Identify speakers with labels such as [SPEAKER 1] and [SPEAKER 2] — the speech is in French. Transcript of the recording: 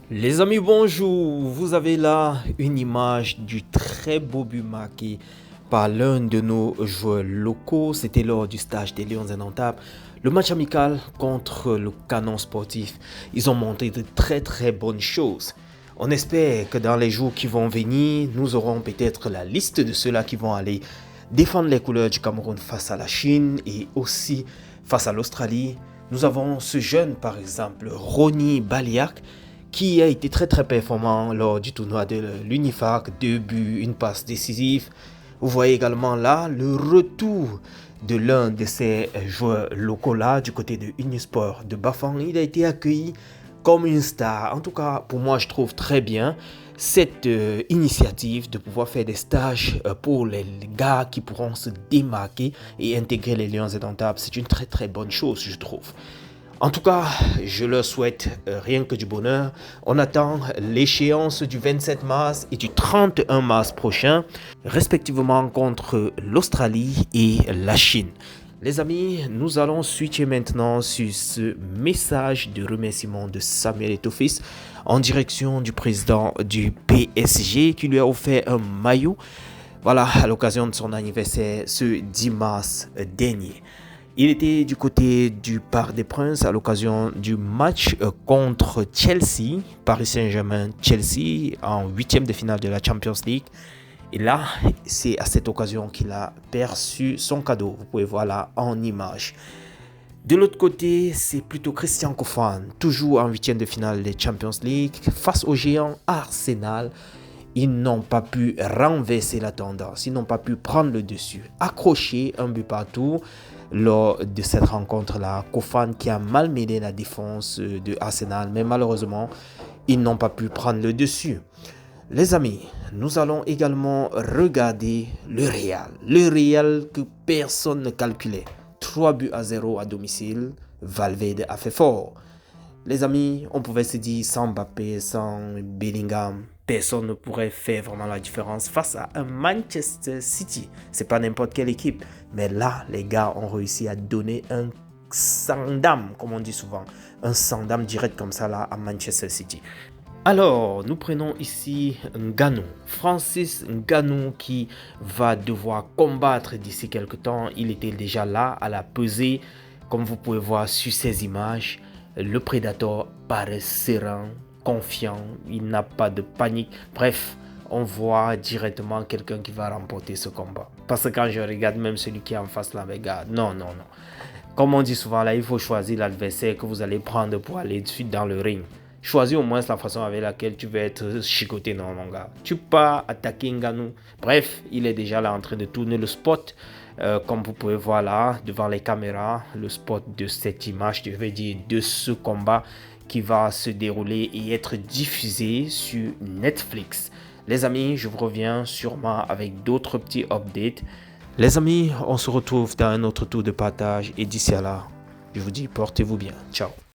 [SPEAKER 1] Les amis, bonjour. Vous avez là une image du très beau but marqué par l'un de nos joueurs locaux. C'était lors du stage des Lions Indomptables. Le match amical contre le Canon Sportif. Ils ont montré de très bonnes choses. On espère que dans les jours qui vont venir, nous aurons peut-être la liste de ceux-là qui vont aller défendre les couleurs du Cameroun face à la Chine et aussi face à l'Australie. Nous avons ce jeune, par exemple, Ronny Baliak, qui a été très performant lors du tournoi de l'Unifac, 2 buts, une passe décisive. Vous voyez également là le retour de l'un de ces joueurs locaux là du côté de Unisport de Bafang. Il a été accueilli comme une star. En tout cas, pour moi, je trouve très bien cette initiative de pouvoir faire des stages pour les gars qui pourront se démarquer et intégrer les Lions Indomptables. C'est une très bonne chose, je trouve. En tout cas, je leur souhaite rien que du bonheur. On attend l'échéance du 27 mars et du 31 mars prochain, respectivement contre l'Australie et la Chine. Les amis, nous allons switcher maintenant sur ce message de remerciement de Samuel Eto'o en direction du président du PSG qui lui a offert un maillot. Voilà, à l'occasion de son anniversaire ce 10 mars dernier. Il était du côté du Parc des Princes à l'occasion du match contre Chelsea, Paris Saint-Germain-Chelsea en 8e de finale de la Champions League. Et là, c'est à cette occasion qu'il a perçu son cadeau. Vous pouvez voir là en image. De l'autre côté, c'est plutôt Christian Kofan, toujours en 8e de finale de Champions League, face au géant Arsenal. Ils n'ont pas pu renverser la tendance, ils n'ont pas pu prendre le dessus, accrocher un but partout lors de cette rencontre-là. Kofan qui a malmené la défense de Arsenal, mais malheureusement, ils n'ont pas pu prendre le dessus. Les amis, nous allons également regarder le Real. Le Real que personne ne calculait. 3-0 à domicile, Valverde a fait fort. Les amis, on pouvait se dire sans Mbappé, sans Bellingham, personne ne pourrait faire vraiment la différence face à un Manchester City. C'est pas n'importe quelle équipe. Mais là, les gars ont réussi à donner un sans-dame, comme on dit souvent. Un sans-dame direct comme ça là à Manchester City. Alors, nous prenons ici Ngannou, Francis Ngannou qui va devoir combattre d'ici quelques temps. Il était déjà là à la pesée. Comme vous pouvez voir sur ces images, le Predator paraît serein, confiant, il n'a pas de panique. Bref, on voit directement quelqu'un qui va remporter ce combat. Parce que quand je regarde même celui qui est en face là, les gars, non. Comme on dit souvent là, il faut choisir l'adversaire que vous allez prendre pour aller suite dans le ring. Choisis au moins la façon avec laquelle tu vas être chicoté, non mon gars. Tu pars attaquer Ngannou. Bref, il est déjà là en train de tourner le spot. Comme vous pouvez voir là, devant les caméras, le spot de cette image, je vais dire de ce combat qui va se dérouler et être diffusé sur Netflix. Les amis, je vous reviens sûrement avec d'autres petits updates. Les amis, on se retrouve dans un autre tour de partage et d'ici à là, je vous dis portez-vous bien. Ciao.